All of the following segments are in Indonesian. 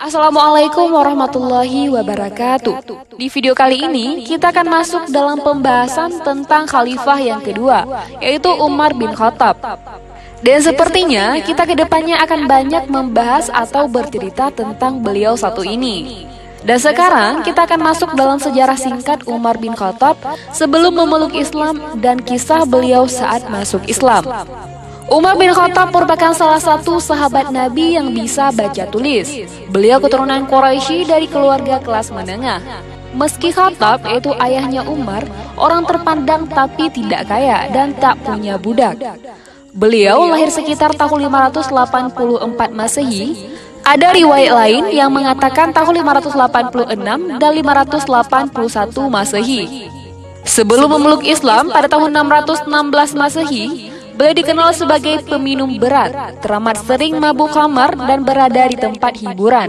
Assalamualaikum warahmatullahi wabarakatuh. Di video kali ini kita akan masuk dalam pembahasan tentang khalifah yang kedua, yaitu Umar bin Khattab. Dan sepertinya kita kedepannya akan banyak membahas atau bercerita tentang beliau satu ini. Dan sekarang kita akan masuk dalam sejarah singkat Umar bin Khattab sebelum memeluk Islam dan kisah beliau saat masuk Islam. Umar bin Khattab merupakan salah satu sahabat Nabi yang bisa baca tulis. Beliau keturunan Quraisy dari keluarga kelas menengah. Meski Khattab, yaitu ayahnya Umar, orang terpandang tapi tidak kaya dan tak punya budak. Beliau lahir sekitar tahun 584 Masehi. Ada riwayat lain yang mengatakan tahun 586 dan 581 Masehi. Sebelum memeluk Islam pada tahun 616 Masehi, beliau dikenal sebagai peminum berat, teramat sering mabuk khamar dan berada di tempat hiburan.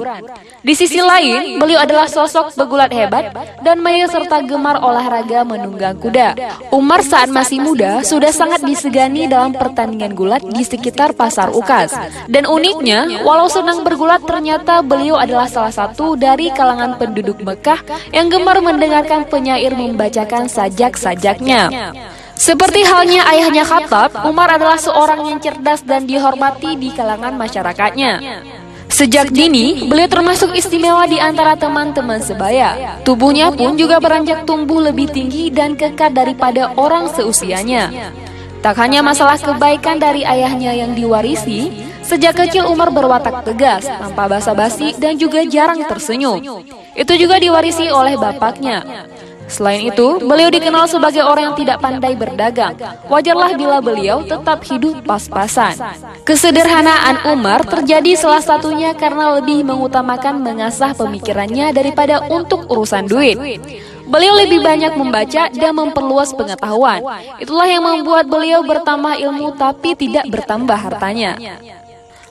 Di sisi lain, beliau adalah sosok pegulat hebat dan mahir serta gemar olahraga menunggang kuda. Umar saat masih muda sudah sangat disegani dalam pertandingan gulat di sekitar pasar Ukas. Dan uniknya, walau senang bergulat, ternyata beliau adalah salah satu dari kalangan penduduk Mekah yang gemar mendengarkan penyair membacakan sajak-sajaknya. Seperti halnya ayahnya Khattab, Umar adalah seorang yang cerdas dan dihormati di kalangan masyarakatnya. Sejak dini, beliau termasuk istimewa di antara teman-teman sebaya. Tubuhnya pun juga beranjak tumbuh lebih tinggi dan kekar daripada orang seusianya. Tak hanya masalah kebaikan dari ayahnya yang diwarisi, sejak kecil Umar berwatak tegas, tanpa basa-basi dan juga jarang tersenyum. Itu juga diwarisi oleh bapaknya. Selain itu, beliau dikenal sebagai orang yang tidak pandai berdagang. Wajarlah bila beliau tetap hidup pas-pasan. Kesederhanaan Umar terjadi salah satunya karena lebih mengutamakan mengasah pemikirannya daripada untuk urusan duit. Beliau lebih banyak membaca dan memperluas pengetahuan. Itulah yang membuat beliau bertambah ilmu tapi tidak bertambah hartanya.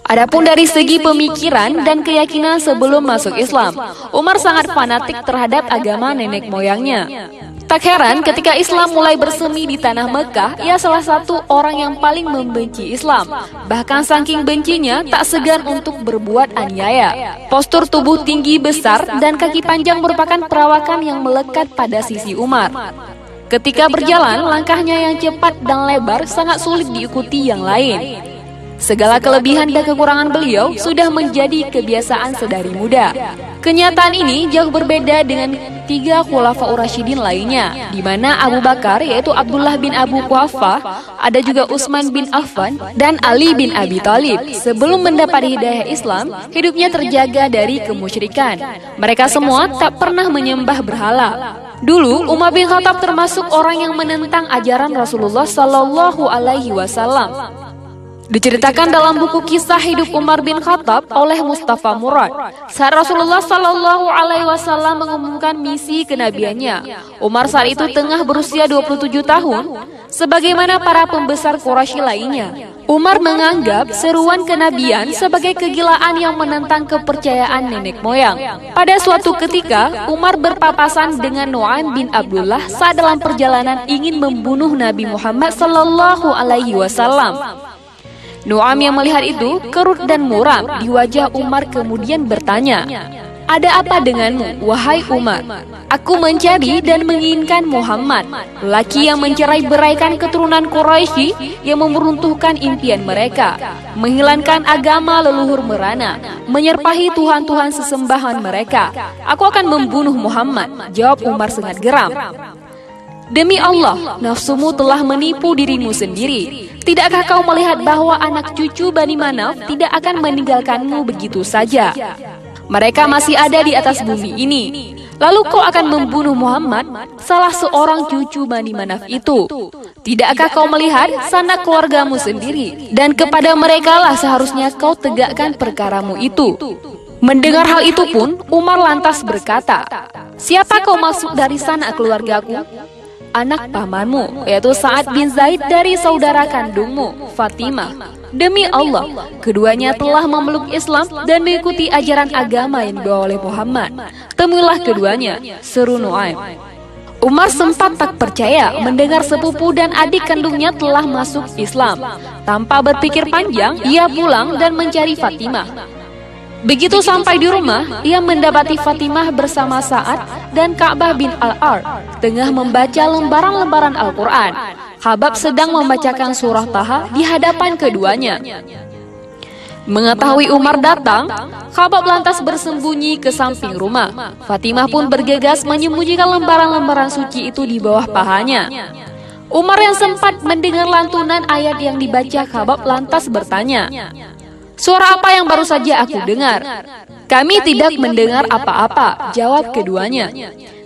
Adapun dari segi pemikiran dan keyakinan sebelum masuk Islam, Umar sangat fanatik terhadap agama nenek moyangnya. Tak heran ketika Islam mulai bersemi di tanah Mekah, ia salah satu orang yang paling membenci Islam. Bahkan saking bencinya, tak segan untuk berbuat aniaya. Postur tubuh tinggi besar dan kaki panjang merupakan perawakan yang melekat pada sisi Umar. Ketika berjalan, langkahnya yang cepat dan lebar sangat sulit diikuti yang lain. Segala kelebihan dan kekurangan beliau sudah menjadi kebiasaan sedari muda. Kenyataan ini jauh berbeda dengan tiga khulafaur rasyidin lainnya, di mana Abu Bakar yaitu Abdullah bin Abu Quhafah, ada juga Utsman bin Affan dan Ali bin Abi Thalib. Sebelum mendapat hidayah Islam, hidupnya terjaga dari kemusyrikan. Mereka semua tak pernah menyembah berhala. Dulu Umar bin Khattab termasuk orang yang menentang ajaran Rasulullah Shallallahu Alaihi Wasallam. Diceritakan dalam buku kisah hidup Umar bin Khattab oleh Mustafa Murad. Saat Rasulullah Shallallahu Alaihi Wasallam mengumumkan misi kenabiannya, Umar saat itu tengah berusia 27 tahun. Sebagaimana para pembesar Quraisy lainnya, Umar menganggap seruan kenabian sebagai kegilaan yang menentang kepercayaan nenek moyang. Pada suatu ketika, Umar berpapasan dengan Nu'aim bin Abdullah saat dalam perjalanan ingin membunuh Nabi Muhammad Shallallahu Alaihi Wasallam. Nu'aim yang melihat itu kerut dan muram di wajah Umar kemudian bertanya, "Ada apa denganmu, wahai Umar?" "Aku mencari dan menginginkan Muhammad, lelaki yang mencerai-beraikan keturunan Quraisy yang meruntuhkan impian mereka, menghilangkan agama leluhur merana, menyerpahi tuhan-tuhan sesembahan mereka. Aku akan membunuh Muhammad," jawab Umar sangat geram. "Demi Allah, nafsumu telah menipu dirimu sendiri. Tidakkah kau melihat bahwa anak cucu Bani Manaf tidak akan meninggalkanmu begitu saja? Mereka masih ada di atas bumi ini. Lalu kau akan membunuh Muhammad, salah seorang cucu Bani Manaf itu. Tidakkah kau melihat sanak keluargamu sendiri? Dan kepada mereka lah seharusnya kau tegakkan perkaramu itu." Mendengar hal itu pun, Umar lantas berkata, "Siapa kau maksud dari sanak keluargaku?" "Anak pamanmu, yaitu Sa'ad bin Zaid dari saudara kandungmu, Fatimah. Demi Allah, keduanya telah memeluk Islam dan mengikuti ajaran agama yang dibawa oleh Muhammad. Temuilah keduanya," seru Nu'aim. Umar sempat tak percaya mendengar sepupu dan adik kandungnya telah masuk Islam. Tanpa berpikir panjang, ia pulang dan mencari Fatimah. Begitu sampai di rumah, ia mendapati Fatimah bersama Sa'ad dan Ka'bah bin Al-Ar tengah membaca lembaran-lembaran Al-Quran. Khabab sedang membacakan surah Taha di hadapan keduanya. Mengetahui Umar datang, Khabab lantas bersembunyi ke samping rumah. Fatimah pun bergegas menyembunyikan lembaran-lembaran suci itu di bawah pahanya. Umar yang sempat mendengar lantunan ayat yang dibaca Khabab lantas bertanya, "Suara apa yang baru saja aku dengar?" "Kami tidak mendengar apa-apa," jawab keduanya.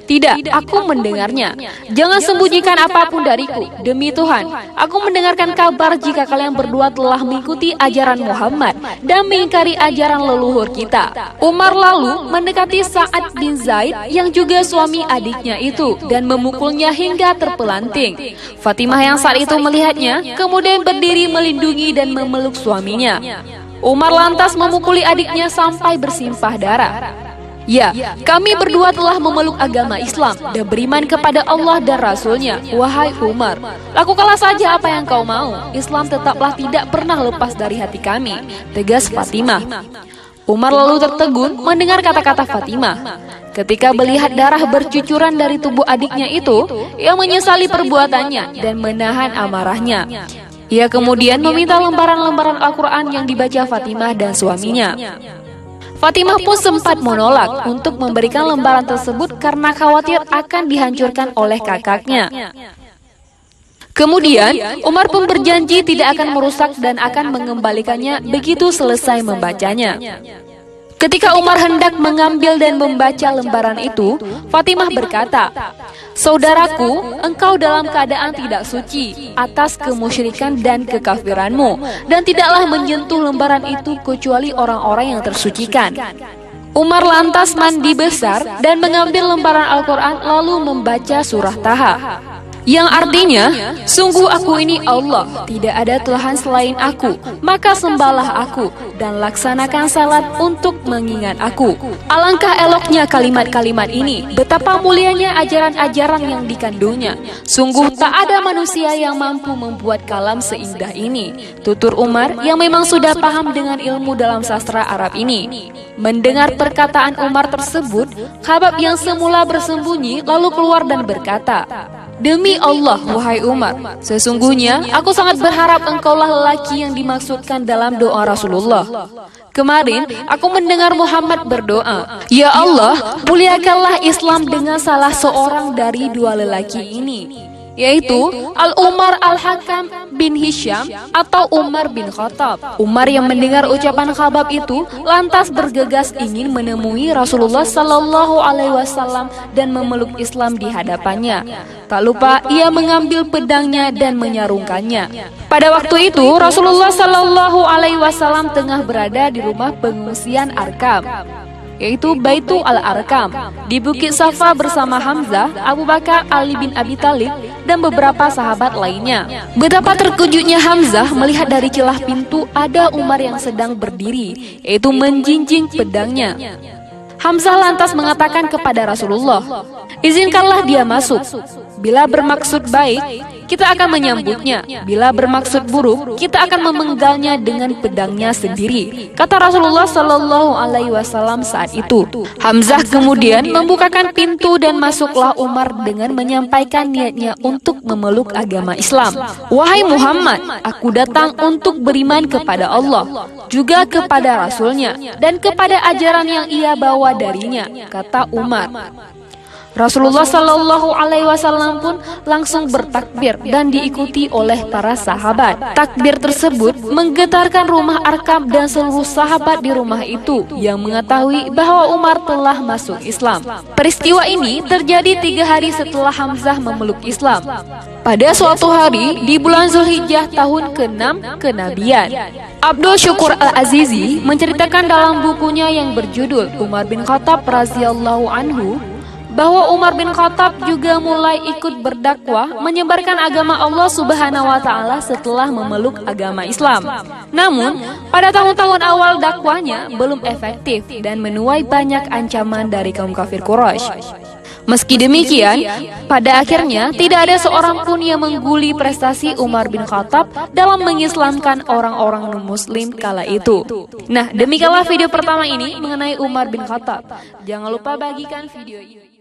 "Tidak, aku mendengarnya. Jangan sembunyikan apapun dariku. Demi Tuhan, aku mendengarkan kabar jika kalian berdua telah mengikuti ajaran Muhammad dan mengingkari ajaran leluhur kita." Umar lalu mendekati Sa'ad bin Zaid yang juga suami adiknya itu dan memukulnya hingga terpelanting. Fatimah yang saat itu melihatnya, kemudian berdiri melindungi dan memeluk suaminya. Umar lantas memukuli adiknya sampai bersimpah darah. "Ya, kami berdua telah memeluk agama Islam dan beriman kepada Allah dan Rasul-Nya. Wahai Umar, lakukanlah saja apa yang kau mau. Islam tetaplah tidak pernah lepas dari hati kami," tegas Fatimah. Umar lalu tertegun mendengar kata-kata Fatimah. Ketika melihat darah bercucuran dari tubuh adiknya itu, ia menyesali perbuatannya dan menahan amarahnya. Ia kemudian meminta lembaran-lembaran Al-Quran yang dibaca Fatimah dan suaminya. Fatimah pun sempat menolak untuk memberikan lembaran tersebut karena khawatir akan dihancurkan oleh kakaknya. Kemudian, Umar pun berjanji tidak akan merusak dan akan mengembalikannya begitu selesai membacanya. Ketika Umar hendak mengambil dan membaca lembaran itu, Fatimah berkata, "Saudaraku, engkau dalam keadaan tidak suci atas kemusyrikan dan kekafiranmu, dan tidaklah menyentuh lembaran itu kecuali orang-orang yang tersucikan." Umar lantas mandi besar dan mengambil lembaran Al-Quran lalu membaca surah Taha, yang artinya, "Sungguh aku ini Allah, tidak ada Tuhan selain aku, maka sembahlah aku dan laksanakan salat untuk mengingat aku." Alangkah eloknya kalimat-kalimat ini, betapa mulianya ajaran-ajaran yang dikandungnya. Sungguh tak ada manusia yang mampu membuat kalam seindah ini, tutur Umar yang memang sudah paham dengan ilmu dalam sastra Arab ini. Mendengar perkataan Umar tersebut, Khabab yang semula bersembunyi lalu keluar dan berkata, "Demi Allah, wahai Umar, sesungguhnya aku sangat berharap engkaulah lelaki yang dimaksudkan dalam doa Rasulullah. Kemarin aku mendengar Muhammad berdoa, 'Ya Allah, muliakanlah Islam dengan salah seorang dari dua lelaki ini,' yaitu Al-Umar Al-Hakam bin Hisham atau Umar bin Khattab." Umar yang mendengar ucapan Khabab itu lantas bergegas ingin menemui Rasulullah Sallallahu Alaihi Wasallam dan memeluk Islam di hadapannya. Tak lupa ia mengambil pedangnya dan menyarungkannya. Pada waktu itu Rasulullah Sallallahu Alaihi Wasallam tengah berada di rumah pengungsian Arkam, yaitu Baitul Al-Arkam, di Bukit Safa bersama Hamzah, Abu Bakar, Ali bin Abi Thalib, dan beberapa sahabat lainnya. Betapa terkejutnya Hamzah melihat dari celah pintu ada Umar yang sedang berdiri, yaitu menjinjing pedangnya. Hamzah lantas mengatakan kepada Rasulullah, "Izinkanlah dia masuk. Bila bermaksud baik, kita akan menyambutnya. Bila bermaksud buruk, kita akan memenggalnya dengan pedangnya sendiri," kata Rasulullah Sallallahu Alaihi Wasallam saat itu. Hamzah kemudian membukakan pintu dan masuklah Umar dengan menyampaikan niatnya untuk memeluk agama Islam. "Wahai Muhammad, aku datang untuk beriman kepada Allah, juga kepada Rasul-Nya, dan kepada ajaran yang ia bawa darinya," kata Umar. Rasulullah Sallallahu Alaihi Wasallam pun langsung bertakbir dan diikuti oleh para sahabat. Takbir tersebut menggetarkan rumah Arkam dan seluruh sahabat di rumah itu yang mengetahui bahwa Umar telah masuk Islam. Peristiwa ini terjadi 3 hari setelah Hamzah memeluk Islam, pada suatu hari di bulan Zulhijjah tahun ke-6 kenabian. Abdul Syukur Al-Azizi menceritakan dalam bukunya yang berjudul Umar bin Khattab radhiyallahu anhu bahwa Umar bin Khattab juga mulai ikut berdakwah menyebarkan agama Allah Subhanahu wa taala setelah memeluk agama Islam. Namun, pada tahun-tahun awal dakwahnya belum efektif dan menuai banyak ancaman dari kaum kafir Quraisy. Meski demikian, pada akhirnya tidak ada seorang pun yang mengguli prestasi Umar bin Khattab dalam mengislamkan orang-orang non-muslim kala itu. Nah, demikianlah video pertama ini mengenai Umar bin Khattab. Jangan lupa bagikan video ini.